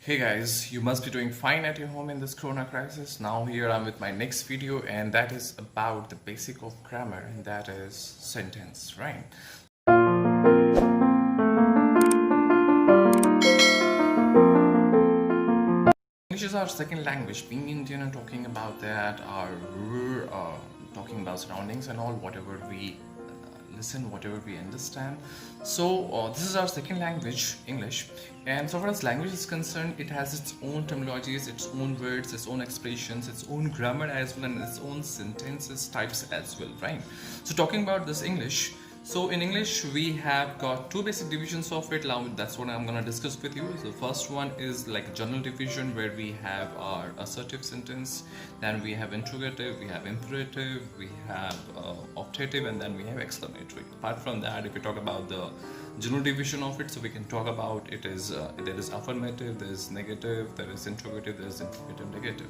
Hey guys, you must be doing fine at your home in this corona crisis. Now here I'm with my next video, and that is about the basic of grammar, and that is sentence, right? English is our second language. Being Indian and talking about that, we're talking about surroundings and all, whatever we listen, whatever we understand. So this is our second language, English, and so far as language is concerned, it has its own terminologies, its own words, its own expressions, its own grammar as well, and its own sentences types as well, right? So talking about this English, so in English we have got two basic divisions of it. Now that's what I'm gonna discuss with you. So first one is like a general division where we have our assertive sentence, then we have interrogative, we have imperative, we have optative, and then we have exclamatory. Apart from that, if we talk about the general division of it, so we can talk about it is there is affirmative, there is negative, there is interrogative, there is imperative, negative,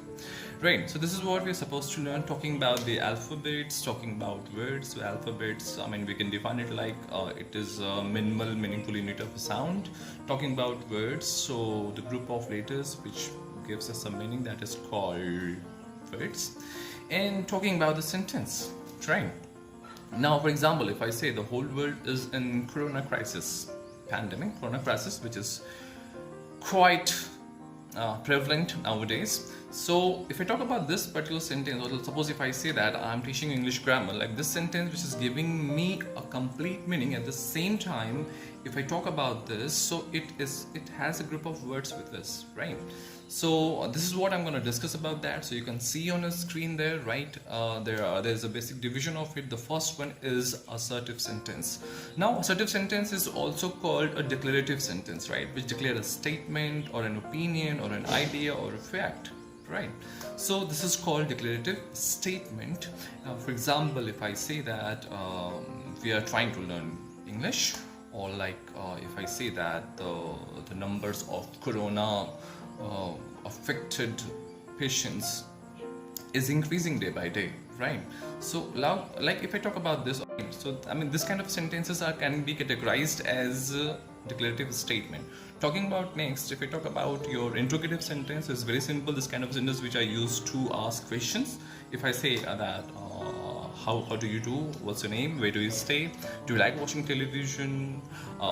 right? So this is what we're supposed to learn. Talking about the alphabets, talking about words. So alphabets, I mean, we can define it like it is a minimal meaningful unit of sound. Talking about words, so the group of letters which gives us a meaning, that is called words. And talking about the sentence, right? Now, for example, if I say the whole world is in corona crisis, pandemic, corona crisis, which is quite prevalent nowadays. So if I talk about this particular sentence, or suppose if I say that I'm teaching English grammar, like this sentence which is giving me a complete meaning, at the same time if I talk about this, so it has a group of words with this, right? So this is what I'm going to discuss about that. So you can see on the screen there, right? There's a basic division of it. The first one is assertive sentence. Now assertive sentence is also called a declarative sentence, right? Which declare a statement or an opinion or an idea or a fact, right? So this is called declarative statement. For example, if I say that we are trying to learn English, or like if I say that the numbers of corona affected patients is increasing day by day, right? So like if I talk about this, so I mean this kind of sentences can be categorized as declarative statement. Talking about next, if I talk about your interrogative sentence, is very simple. This kind of sentence which I use to ask questions. If I say that how do you do, what's your name, where do you stay, do you like watching television,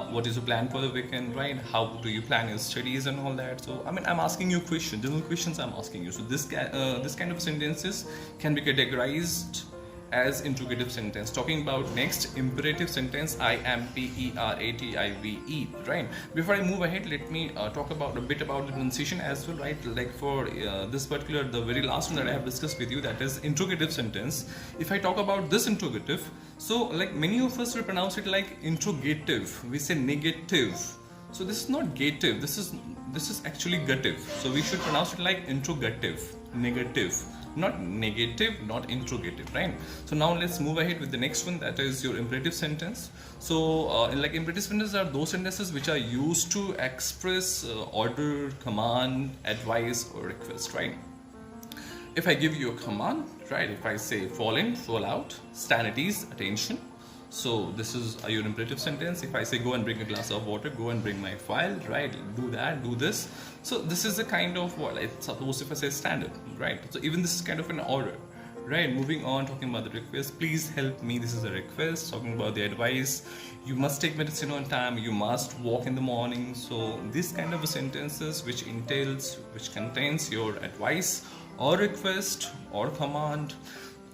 what is your plan for the weekend, right? How do you plan your studies and all that. So I mean I'm asking you questions, general questions I'm asking you. So this kind of sentences can be categorized as interrogative sentence. Talking about next, imperative sentence, imperative, right? Before I move ahead, let me talk about a bit about the pronunciation as well, right? Like for this particular, the very last one that I have discussed with you, that is interrogative sentence. If I talk about this interrogative, so like many of us will pronounce it like interrogative, we say negative. So this is not gative, this is actually gative. So we should pronounce it like interrogative, negative, not negative, not interrogative, right? So now let's move ahead with the next one, that is your imperative sentence. So like imperative sentences are those sentences which are used to express order, command, advice, or request, right? If I give you a command, right, if I say fall in, fall out, stand at ease, attention, so this is your imperative sentence. If I say go and bring a glass of water, go and bring my file, right, do that, do this. So this is a kind of what, like, suppose if I say standard, right? So even this is kind of an order, right? Moving on, talking about the request, please help me, this is a request. Talking about the advice, you must take medicine on time, you must walk in the morning. So this kind of sentences which contains your advice or request or command,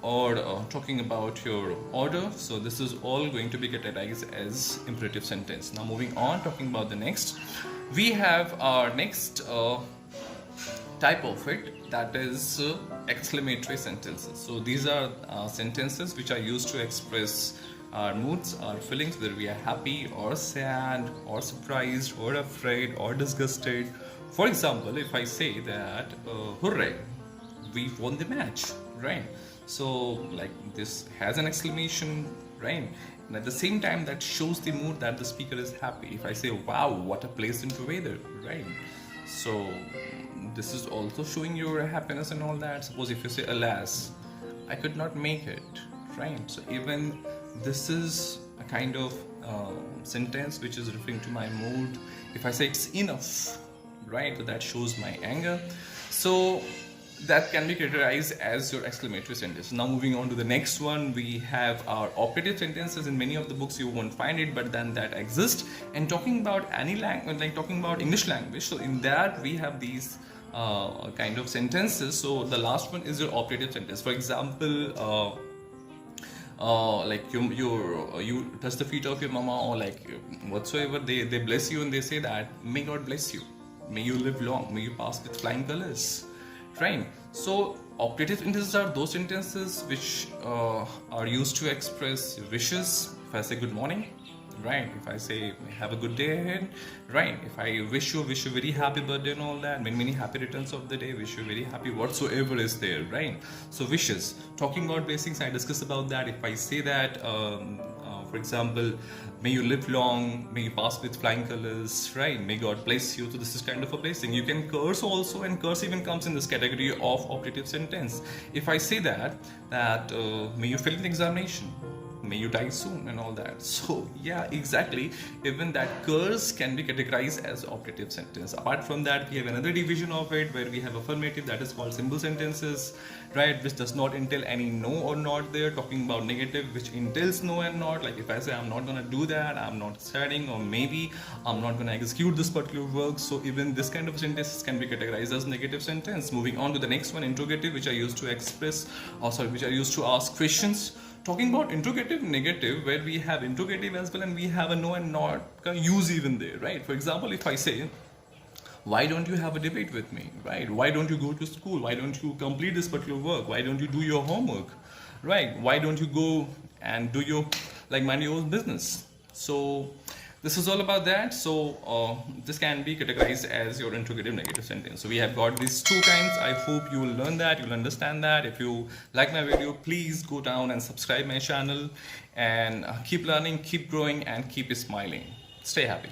or talking about your order. So this is all going to be categorized as imperative sentence. Now moving on, talking about the next, we have our next type of it, that is exclamatory sentences. So these are sentences which are used to express our moods, our feelings, whether we are happy or sad or surprised or afraid or disgusted. For example, if I say that hooray, we won the match, right? So like this has an exclamation, right? And at the same time that shows the mood that the speaker is happy. If I say wow, what a pleasant weather, right? So this is also showing your happiness and all that. Suppose if you say alas, I could not make it, right? So even this is a kind of sentence which is referring to my mood. If I say it's enough, right? So that shows my anger. So that can be categorized as your exclamatory sentence. Now moving on to the next one, we have our operative sentences. In many of the books you won't find it, but then that exists. And talking about any language, like talking about English language, so in that we have these kind of sentences. So the last one is your operative sentence. For example, like you touch the feet of your mama, or like whatsoever, they bless you and they say that may God bless you, may you live long, may you pass with flying colors, right? So operative sentences are those sentences which are used to express wishes. If I say good morning, right? If I say have a good day ahead, right? If I wish you a very happy birthday and all that, many happy returns of the day, wish you very happy whatsoever is there, right? So wishes. Talking about blessings, I discussed about that. If I say that, for example, may you live long, may you pass with flying colors, right? May God bless you. So this is kind of a blessing. You can curse also, and curse even comes in this category of operative sentence. If I say that may you fail in the examination, may you die soon and all that. So yeah, exactly, even that curse can be categorized as operative sentence. Apart from that, we have another division of it where we have affirmative, that is called simple sentences, right, which does not entail any no or not there. Talking about negative, which entails no and not, like if I say I'm not gonna do that, I'm not studying, or maybe I'm not gonna execute this particular work, so even this kind of sentences can be categorized as negative sentence. Moving on to the next one, interrogative, which I used to express, which I used to ask questions. Talking about interrogative, negative, where we have interrogative as well and we have a no and not use even there, right? For example, if I say, why don't you have a debate with me, right? Why don't you go to school? Why don't you complete this particular work? Why don't you do your homework, right? Why don't you go and do your, like, mind your own business? So this is all about that. So this can be categorized as your interrogative negative sentence. So we have got these two kinds. I hope you will learn that, you'll understand that. If you like my video, please go down and subscribe my channel, and keep learning, keep growing, and keep smiling. Stay happy.